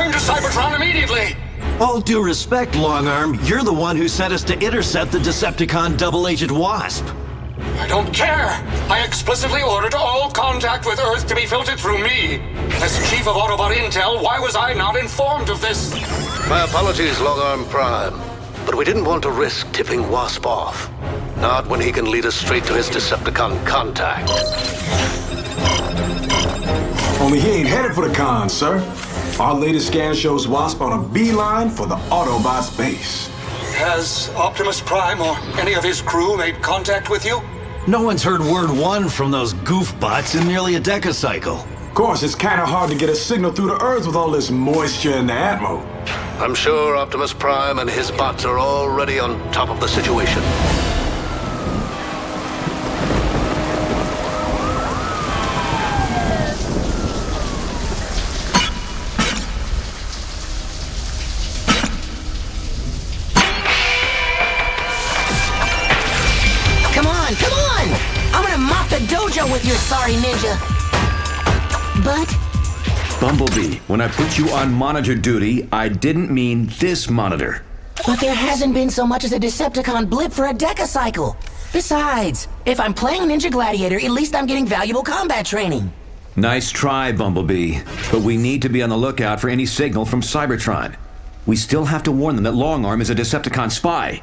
Return to Cybertron immediately! All due respect, Longarm, you're the one who sent us to intercept the Decepticon Double Agent Wasp. I don't care! I explicitly ordered all contact with Earth to be filtered through me. As Chief of Autobot Intel, why was I not informed of this? My apologies, Longarm Prime. But we didn't want to risk tipping Wasp off. Not when he can lead us straight to his Decepticon contact. Only he ain't headed for the con, sir. Our latest scan shows Wasp on a beeline for the Autobots base. Has Optimus Prime or any of his crew made contact with you? No one's heard word one from those goofbots in nearly a decacycle. Of course, it's kind of hard to get a signal through to Earth with all this moisture in the atmo. I'm sure Optimus Prime and his bots are already on top of the situation. Come on! I'm gonna mop the dojo with your sorry ninja. But... Bumblebee, when I put you on monitor duty, I didn't mean this monitor. But there hasn't been so much as a Decepticon blip for a decacycle. Besides, if I'm playing Ninja Gladiator, at least I'm getting valuable combat training. Nice try, Bumblebee. But we need to be on the lookout for any signal from Cybertron. We still have to warn them that Longarm is a Decepticon spy.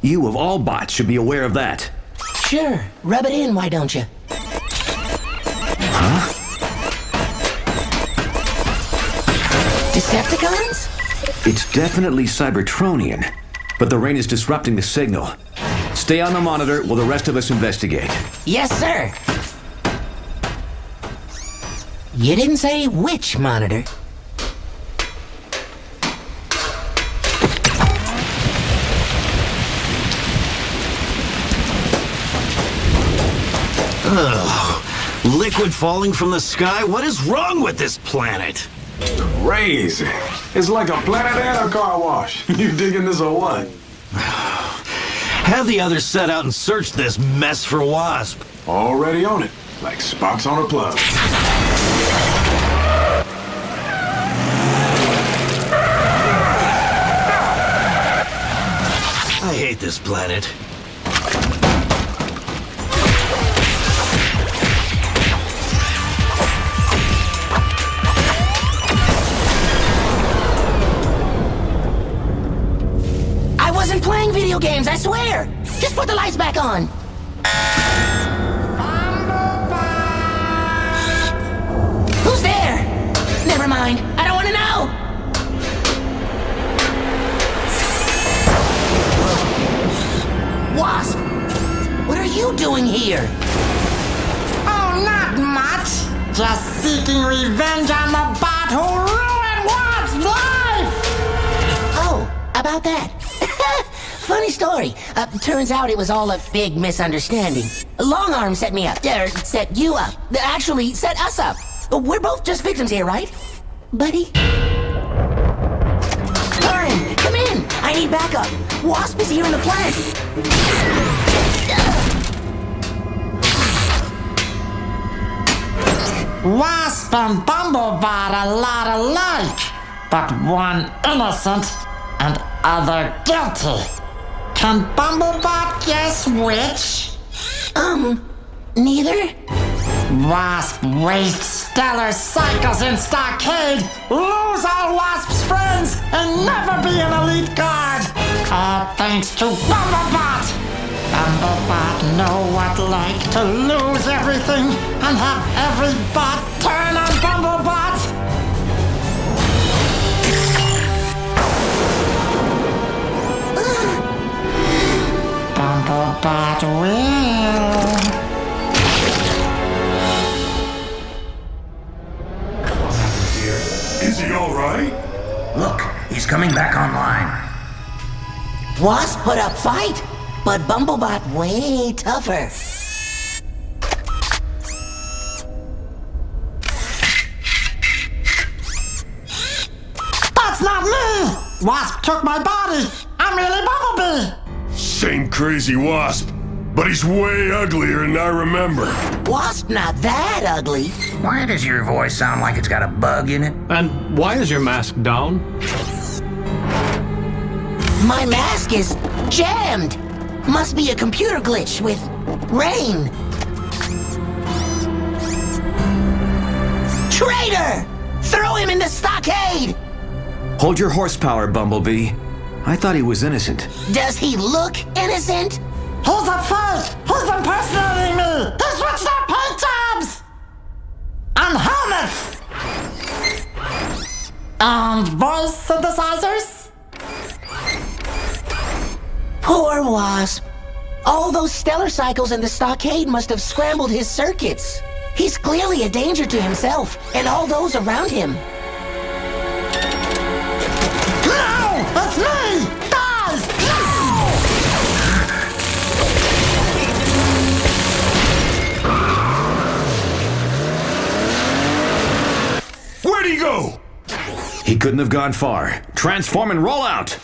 You, of all bots, should be aware of that. Sure. Rub it in, why don't you? Huh? Decepticons? It's definitely Cybertronian, but the rain is disrupting the signal. Stay on the monitor while the rest of us investigate. Yes, sir. You didn't say which monitor. Ugh. Liquid falling from the sky? What is wrong with this planet? Crazy. It's like a planet and a car wash. You digging this or what? Have the others set out and search this mess for Wasp. Already on it, like sparks on a plug. I hate this planet. I wasn't playing video games, I swear! Just put the lights back on! Who's there? Never mind, I don't want to know! Wasp! What are you doing here? Oh, not much. Just seeking revenge on the bot who ruined Wasp's life! Oh, about that. Funny story. Turns out it was all a big misunderstanding. Longarm set me up. Set you up. Actually, set us up. We're both just victims here, right? Buddy? Karen, come in! I need backup. Wasp is here in the plant. Wasp and Bumblebot a lot alike, but one innocent and other guilty. Can Bumblebot guess which? Neither? Wasp wastes stellar cycles in Stockade, lose all Wasp's friends, and never be an elite guard. All thanks to Bumblebot. Bumblebot know what like to lose everything and have every bot turn on Bumblebot. Bumblebot will. Is he all right? Look, he's coming back online. Wasp put up fight, but Bumblebot way tougher. That's not me! Wasp took my body! I'm really Bumblebee! Same crazy Wasp. but he's way uglier than I remember. Wasp not that ugly. Why does your voice sound like it's got a bug in it? And why is your mask down? My mask is jammed. Must be a computer glitch with rain. Traitor! Throw him in the stockade! Hold your horsepower, Bumblebee. I thought he was innocent. Does he look innocent? He's a fake! He's impersonating me! He switched our paint jobs! And helmets! And voice synthesizers? Poor Wasp. All those stellar cycles in the stockade must have scrambled his circuits. He's clearly a danger to himself and all those around him. No! It's me! Guys! No! Where'd he go? He couldn't have gone far. Transform and roll out!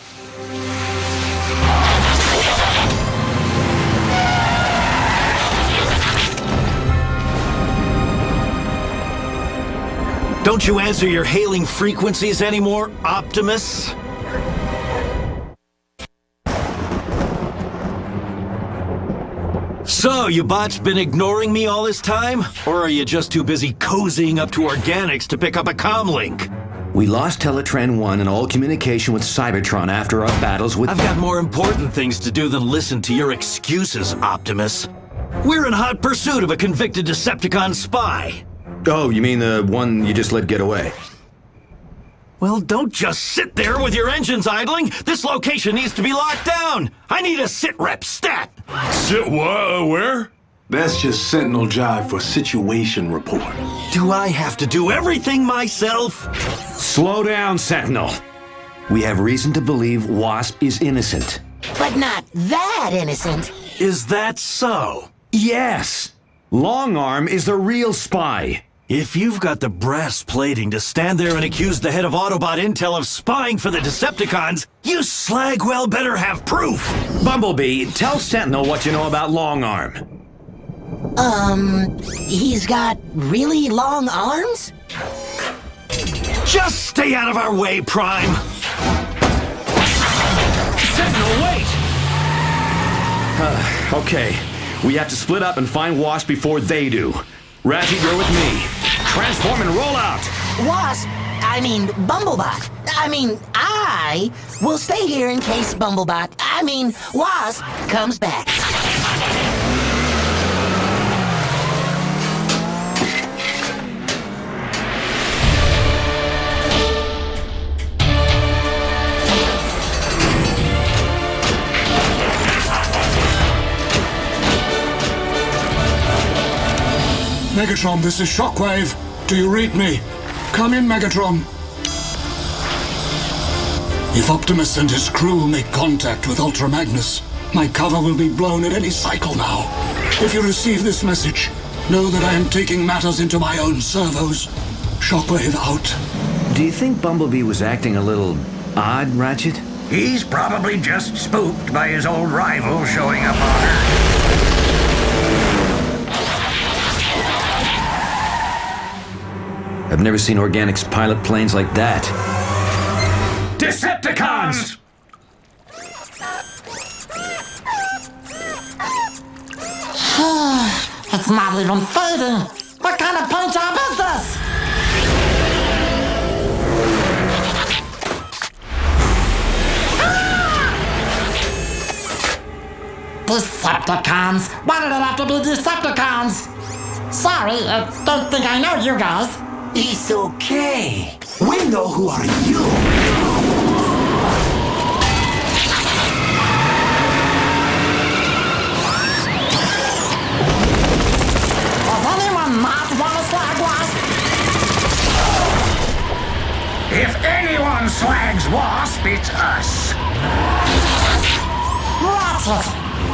Don't you answer your hailing frequencies anymore, Optimus? So, you bots been ignoring me all this time? Or are you just too busy cozying up to organics to pick up a comlink? We lost Teletran 1 and all communication with Cybertron after our battles with... I've got more important things to do than listen to your excuses, Optimus. We're in hot pursuit of a convicted Decepticon spy. Oh, you mean the one you just let get away? Well, don't just sit there with your engines idling. This location needs to be locked down. I need a sit-rep stat. Sit where? That's just Sentinel jive for situation report. Do I have to do everything myself? Slow down, Sentinel. We have reason to believe Wasp is innocent. But not that innocent. Is that so? Yes! Longarm is the real spy. If you've got the brass plating to stand there and accuse the head of Autobot Intel of spying for the Decepticons, you slagwell better have proof! Bumblebee, tell Sentinel what you know about Longarm. He's got really long arms? Just stay out of our way, Prime! Sentinel, wait! Okay, we have to split up and find Wasp before they do. Ratchet, you're with me. Transform and roll out! Bumblebot. I will stay here in case Wasp comes back. Megatron, this is Shockwave. Do you read me? Come in, Megatron. If Optimus and his crew make contact with Ultra Magnus, my cover will be blown at any cycle now. If you receive this message, know that I am taking matters into my own servos. Shockwave out. Do you think Bumblebee was acting a little odd, Ratchet? He's probably just spooked by his old rival showing up on Earth. I've never seen Organics pilot planes like that. Decepticons! It's not even fading. What kind of paint job is this? Decepticons? Why did it have to be Decepticons? Sorry, I don't think I know you guys. It's okay. We know who are you. Does anyone not want to slag Wasp? If anyone slags Wasp, it's us. Ratchet!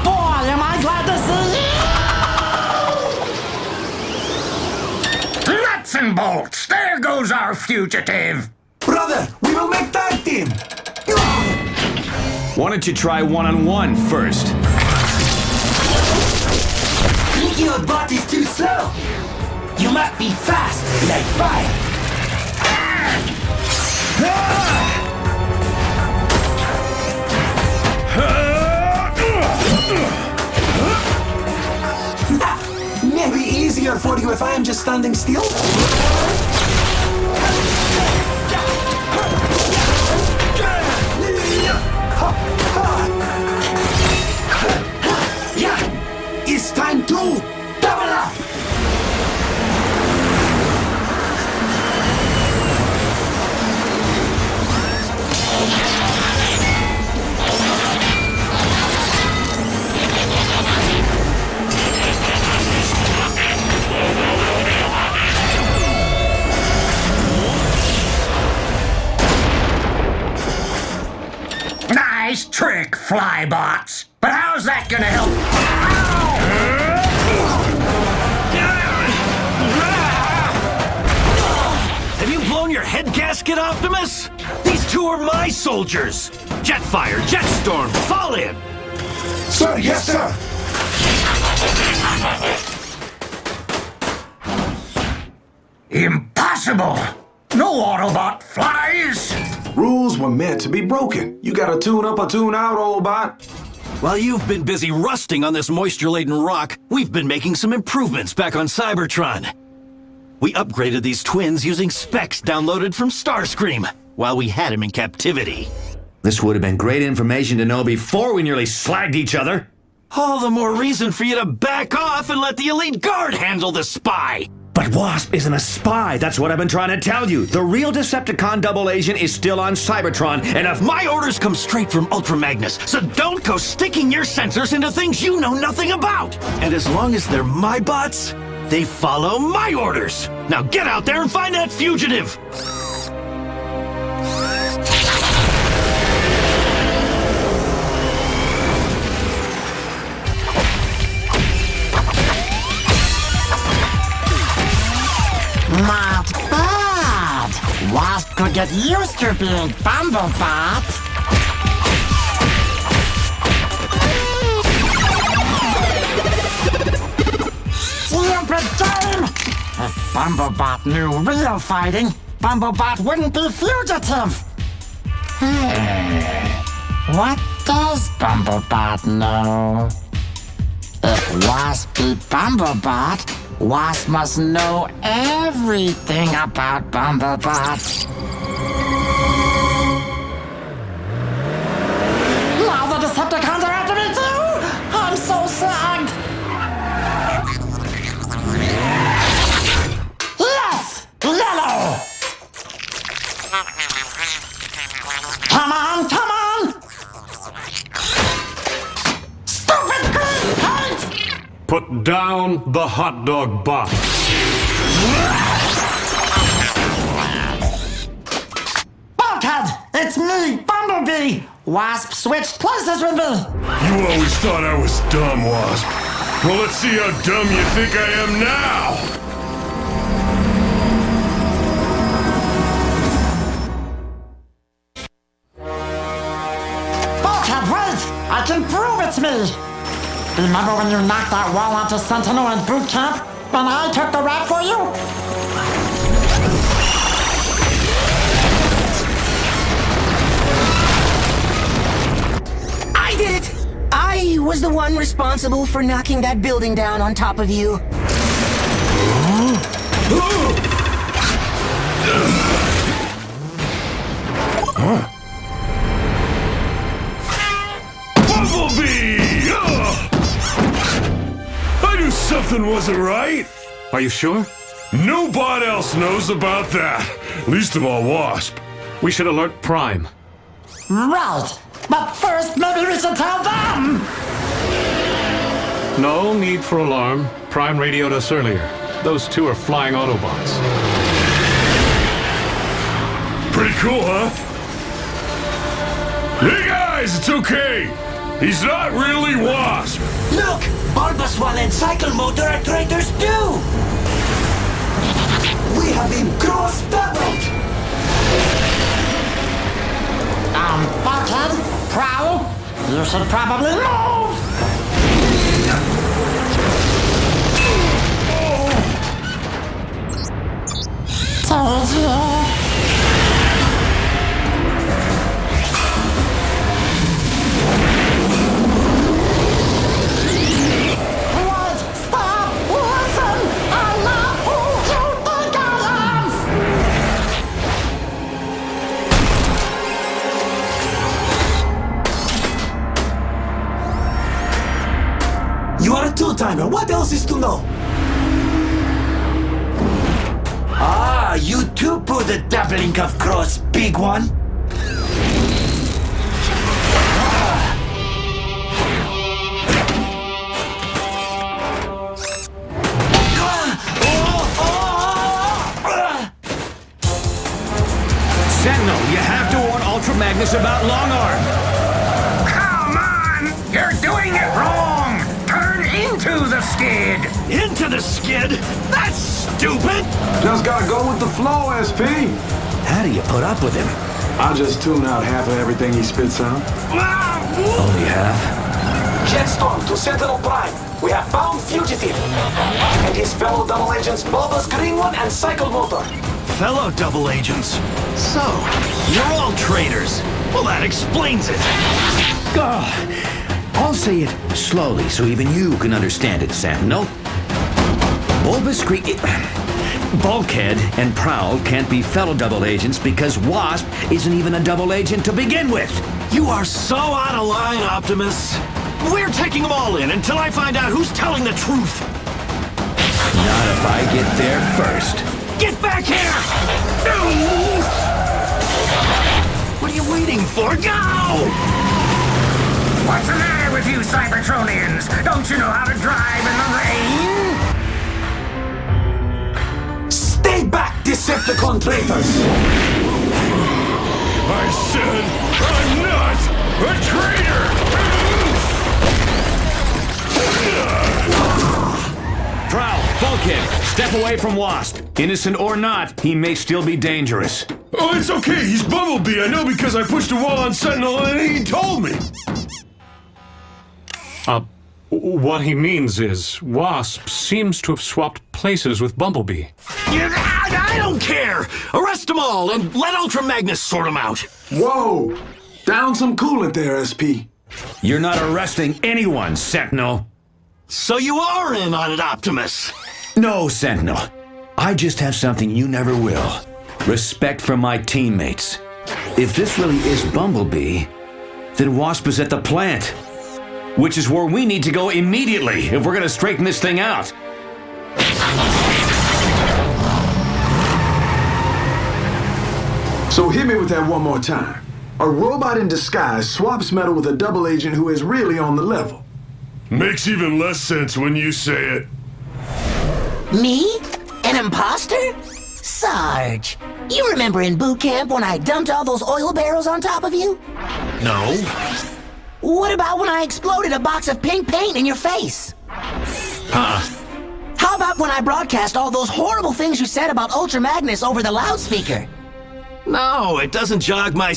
Boy, am I glad to see you! Nuts and bolts! There goes our fugitive! Brother, we will make tag team! Why don't you try one-on-one first? Your bot is too slow. You must be fast, like fire. Maybe easier for you if I am just standing still? Yeah, it's time to double up. Nice trick, Flybots. But how's that gonna help? Have you blown your head gasket, Optimus? These two are my soldiers. Jetfire, Jetstorm, fall in. Sir, yes, sir. Impossible! No Autobot flies! Rules were meant to be broken. You gotta tune up or tune out, old bot. While you've been busy rusting on this moisture-laden rock, we've been making some improvements back on Cybertron. We upgraded these twins using specs downloaded from Starscream while we had him in captivity. This would have been great information to know before we nearly slagged each other. All the more reason for you to back off and let the Elite Guard handle the spy. But Wasp isn't a spy. That's what I've been trying to tell you. The real Decepticon double agent is still on Cybertron, And if my orders come straight from Ultra Magnus, so don't go sticking your sensors into things you know nothing about. And as long as they're my bots, they follow my orders. Now get out there and find that fugitive. Not bad. Wasp could get used to being Bumblebot. Stupid game! If Bumblebot knew real fighting, Bumblebot wouldn't be fugitive. What does Bumblebot know? If Wasp be Bumblebot, Wasp must know everything about Bumblebot. Now the Decepticons are after me too! I'm so slagged! Yes! Yellow! Come on, come on! Stupid green paint! Put down the hot dog bot. Bulkhead! It's me, Bumblebee! Wasp switched places with me! You always thought I was dumb, Wasp. Well, let's see how dumb you think I am now. Bulkhead, wait! I can prove it's me! Remember when you knocked that wall onto Sentinel in boot camp? When I took the rap for you? I did it! I was the one responsible for knocking that building down on top of you. Bumblebee! I knew something wasn't right. Are you sure? No bot else knows about that. Least of all Wasp. We should alert Prime. Right! But first, maybe we should tell them! No need for alarm. Prime radioed us earlier. Those two are flying Autobots. Pretty cool, huh? Hey guys, it's okay. He's not really Wasp. Look! Bulbasaur and Cycle Motor are traitors too! We have been cross-doubled! Bulkhead, Prowl, you should probably move! Told you. You are a two-timer. What else is to know? Ah, you too pull the doubling of cross, big one. Sentinel, you have to warn Ultra Magnus about Long Arm. Come on! You're doing it wrong! Turn into the skid! Into the skid? That's stupid! Just gotta go with the flow, SP. How do you put up with him? I'll just tune out half of everything he spits out. Only half? Jetstorm to Sentinel Prime. We have found Fugitive. And his fellow double agents Bulbous Green One and Cycle Motor. Fellow double agents. So, you're all traitors. Well, that explains it. I'll say it slowly so even you can understand it, Sentinel. Bulbous Green... Bulkhead and Prowl can't be fellow double agents because Wasp isn't even a double agent to begin with. You are so out of line, Optimus. We're taking them all in until I find out who's telling the truth. Not if I get there first. Get back here! No! What are you waiting for? Go! What's the matter with you Cybertronians? Don't you know how to drive in the rain? Stay back, Decepticon traitors! I said I'm not a traitor! Prowl, Bulkhead, step away from Wasp. Innocent or not, he may still be dangerous. Oh, it's okay. He's Bumblebee. I know because I pushed a wall on Sentinel and he told me. What he means is, Wasp seems to have swapped places with Bumblebee. I don't care! Arrest them all and let Ultra Magnus sort them out! Whoa! Down some coolant there, SP. You're not arresting anyone, Sentinel. So you are in on it, Optimus! No, Sentinel. I just have something you never will. Respect for my teammates. If this really is Bumblebee, then Wasp is at the plant. Which is where we need to go immediately if we're gonna straighten this thing out. So hit me with that one more time. A robot in disguise swaps metal with a double agent who is really on the level. Makes even less sense when you say it. Me? An imposter? Sarge, you remember in boot camp when I dumped all those oil barrels on top of you? No. What about when I exploded a box of pink paint in your face? Huh. How about when I broadcast all those horrible things you said about Ultra Magnus over the loudspeaker? No, it doesn't jog my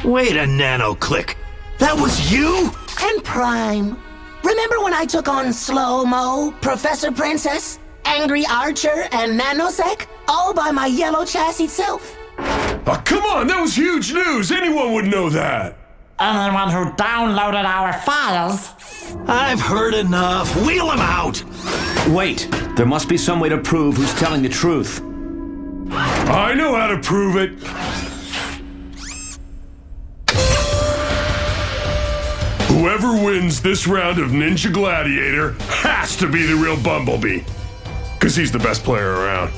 Wait a nano-click. That was you? And Prime. Remember when I took on Slow-Mo, Professor Princess, Angry Archer, and Nanosec? All by my yellow chassis self? Oh, come on, that was huge news. Anyone would know that. Anyone who downloaded our files. I've heard enough. Wheel him out! Wait, there must be some way to prove who's telling the truth. I know how to prove it. Whoever wins this round of Ninja Gladiator has to be the real Bumblebee. Because he's the best player around.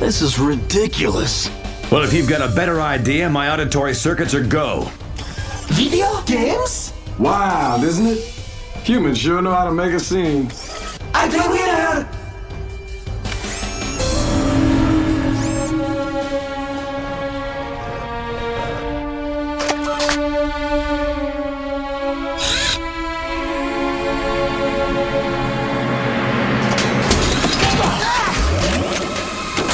This is ridiculous. Well, if you've got a better idea, my auditory circuits are go. Video games? Wild, isn't it? Humans sure know how to make a scene. I play winner!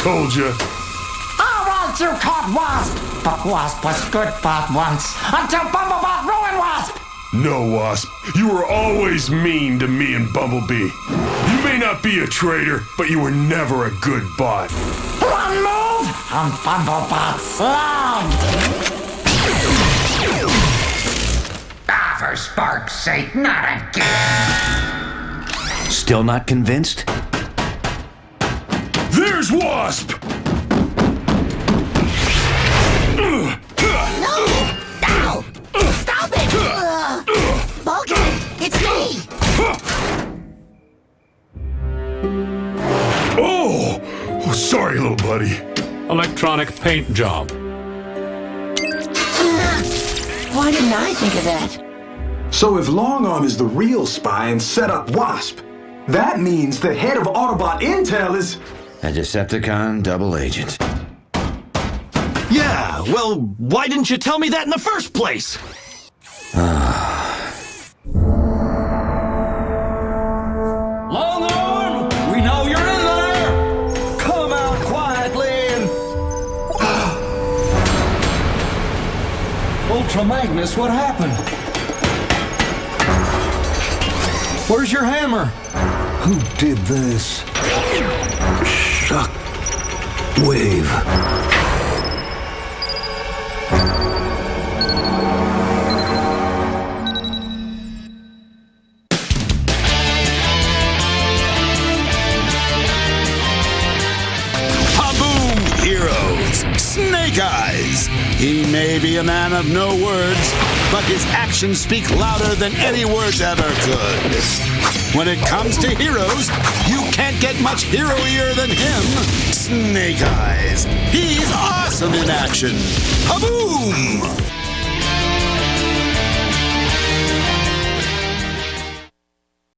Told you. All right, you caught Wasp. But Wasp was good bot once, until Bumblebot ruined Wasp. No, Wasp. You were always mean to me and Bumblebee. You made may not be a traitor, but you were never a good bot. One move, and Bumblebot's logged. Ah, for Spark's sake, not again. Still not convinced? There's Wasp! No! Ow! Stop it! Bulkhead, it's me! Oh! Sorry, little buddy. Electronic paint job. Why didn't I think of that? So if Longarm is the real spy and set up Wasp, that means the head of Autobot Intel is... A Decepticon double agent. Yeah, well, why didn't you tell me that in the first place? Longarm, we know you're in there. Come out quietly and... Ultra Magnus, what happened? Where's your hammer? Who did this? Shock wave. Snake Eyes. He may be a man of no words, but his actions speak louder than any words ever could. When it comes to heroes, you can't get much hero-ier than him. Snake Eyes. He's awesome in action. Kaboom!